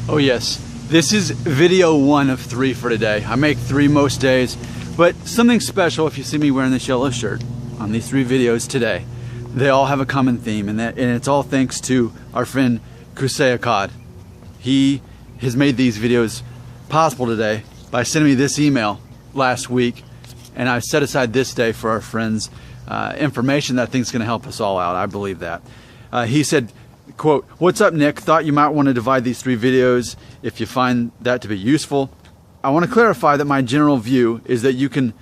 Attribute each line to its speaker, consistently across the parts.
Speaker 1: Oh yes, this is video 1 of 3 for today. I make 3 most days, but something special if you see me wearing this yellow shirt on these 3 videos today. They all have a common theme, and it's all thanks to our friend Kusei Akkad. He has made these videos possible today by sending me this email last week, and I set aside this day for our friends' information that I think is going to help us all out. I believe that. He said, quote, "What's up, Nick? Thought you might want to divide these 3 videos if you find that to be useful. I want to clarify that my general view is that you can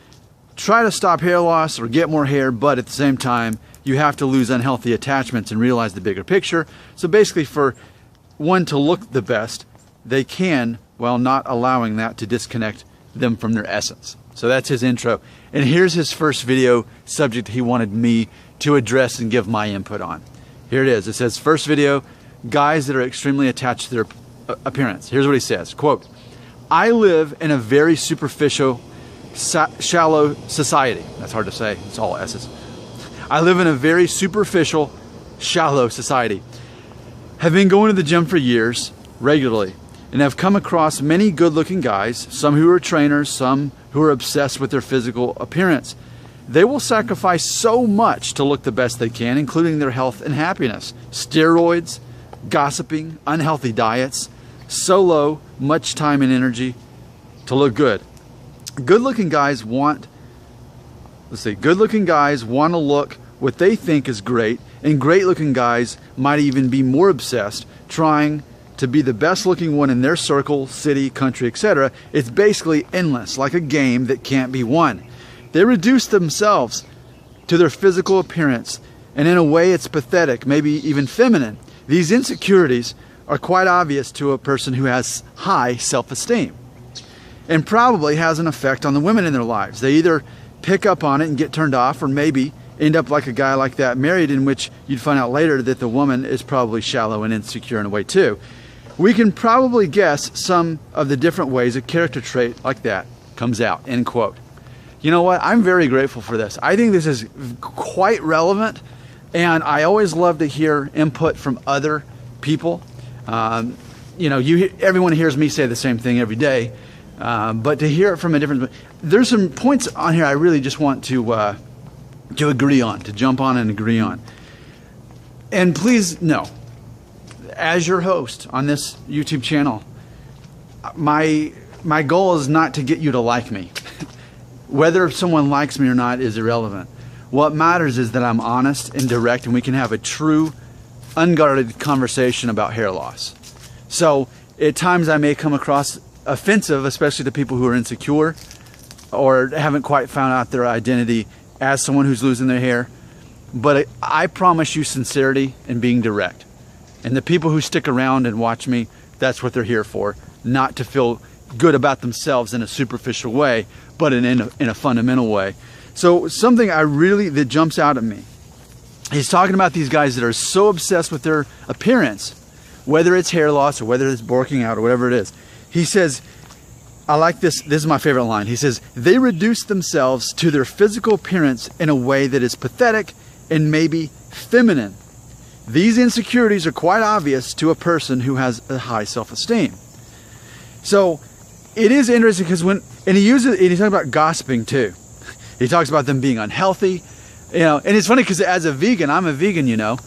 Speaker 1: try to stop hair loss or get more hair, but at the same time, you have to lose unhealthy attachments and realize the bigger picture. So basically, for one to look the best, they can, while not allowing that to disconnect them from their essence." So that's his intro. And here's his first video subject he wanted me to address and give my input on. Here it is. It says, first video, guys that are extremely attached to their appearance. Here's what he says, quote, "I live in a very superficial, shallow society." That's hard to say. It's all S's. "I live in a very superficial, shallow society. Have been going to the gym for years, regularly, and have come across many good-looking guys, some who are trainers, some who are obsessed with their physical appearance. They will sacrifice so much to look the best they can, including their health and happiness. Steroids, gossiping, unhealthy diets, so much time and energy to look good. Good-looking guys want to look what they think is great, and great-looking guys might even be more obsessed, trying to be the best-looking one in their circle, city, country, etc. It's basically endless, like a game that can't be won. They reduce themselves to their physical appearance, and in a way it's pathetic, maybe even feminine. These insecurities are quite obvious to a person who has high self-esteem, and probably has an effect on the women in their lives. They either pick up on it and get turned off, or maybe end up like a guy like that married, in which you'd find out later that the woman is probably shallow and insecure in a way too. We can probably guess some of the different ways a character trait like that comes out," end quote. You know what? I'm very grateful for this. I think this is quite relevant, and I always love to hear input from other people. You know, everyone hears me say the same thing every day, but to hear it from a different... There's some points on here I really just want to agree on, to jump on and agree on. And please know, as your host on this YouTube channel, my goal is not to get you to like me. Whether someone likes me or not is irrelevant. What matters is that I'm honest and direct, and we can have a true, unguarded conversation about hair loss. So at times I may come across offensive, especially to people who are insecure or haven't quite found out their identity as someone who's losing their hair. But I promise you sincerity and being direct. And the people who stick around and watch me, that's what they're here for. Not to feel good about themselves in a superficial way, but in a fundamental way. So something that jumps out at me, he's talking about these guys that are so obsessed with their appearance, whether it's hair loss or whether it's working out or whatever it is. He says, I like this is my favorite line. He says, "They reduce themselves to their physical appearance in a way that is pathetic and maybe feminine. These insecurities are quite obvious to a person who has a high self-esteem." So it is interesting because he's talking about gossiping too. He talks about them being unhealthy, you know, and it's funny because as a vegan, I'm a vegan, you know,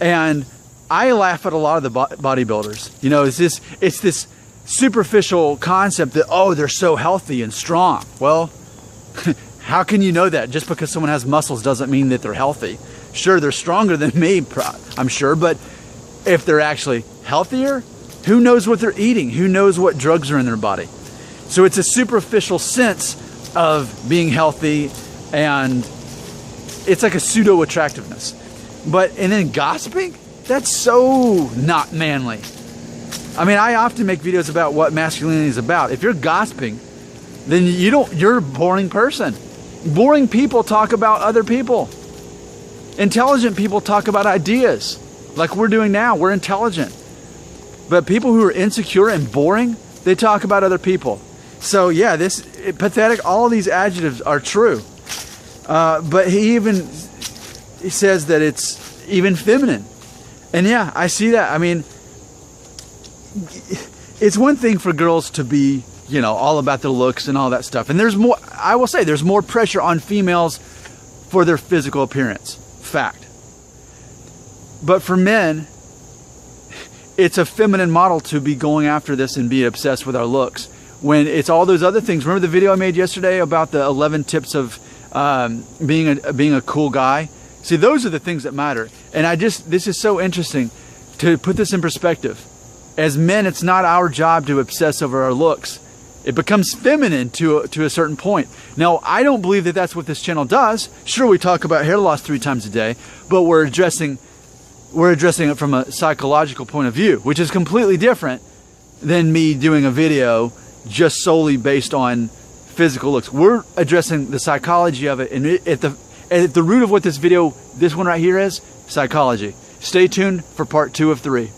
Speaker 1: and I laugh at a lot of the bodybuilders. You know, it's this superficial concept that, oh, they're so healthy and strong. Well, how can you know that? Just because someone has muscles doesn't mean that they're healthy. Sure, they're stronger than me, I'm sure, but if they're actually healthier, who knows what they're eating? Who knows what drugs are in their body? So it's a superficial sense of being healthy, and it's like a pseudo attractiveness. And then gossiping, that's so not manly. I mean, I often make videos about what masculinity is about. If you're gossiping, then you're a boring person. Boring people talk about other people. Intelligent people talk about ideas, like we're doing now. We're intelligent. But people who are insecure and boring, they talk about other people. So yeah, pathetic, all of these adjectives are true. But he says that it's even feminine. And yeah, I see that. I mean, it's one thing for girls to be, you know, all about their looks and all that stuff. And there's more, I will say, there's more pressure on females for their physical appearance. Fact. But for men, it's a feminine model to be going after this and be obsessed with our looks. When it's all those other things. Remember the video I made yesterday about the 11 tips of being a cool guy? See, those are the things that matter. And this is so interesting to put this in perspective. As men, it's not our job to obsess over our looks. It becomes feminine to a certain point. Now, I don't believe that that's what this channel does. Sure, we talk about hair loss 3 times a day, but we're addressing it from a psychological point of view, which is completely different than me doing a video just solely based on physical looks. We're addressing the psychology of it, and at the root of what this one right here is, psychology. Stay tuned for part 2 of 3.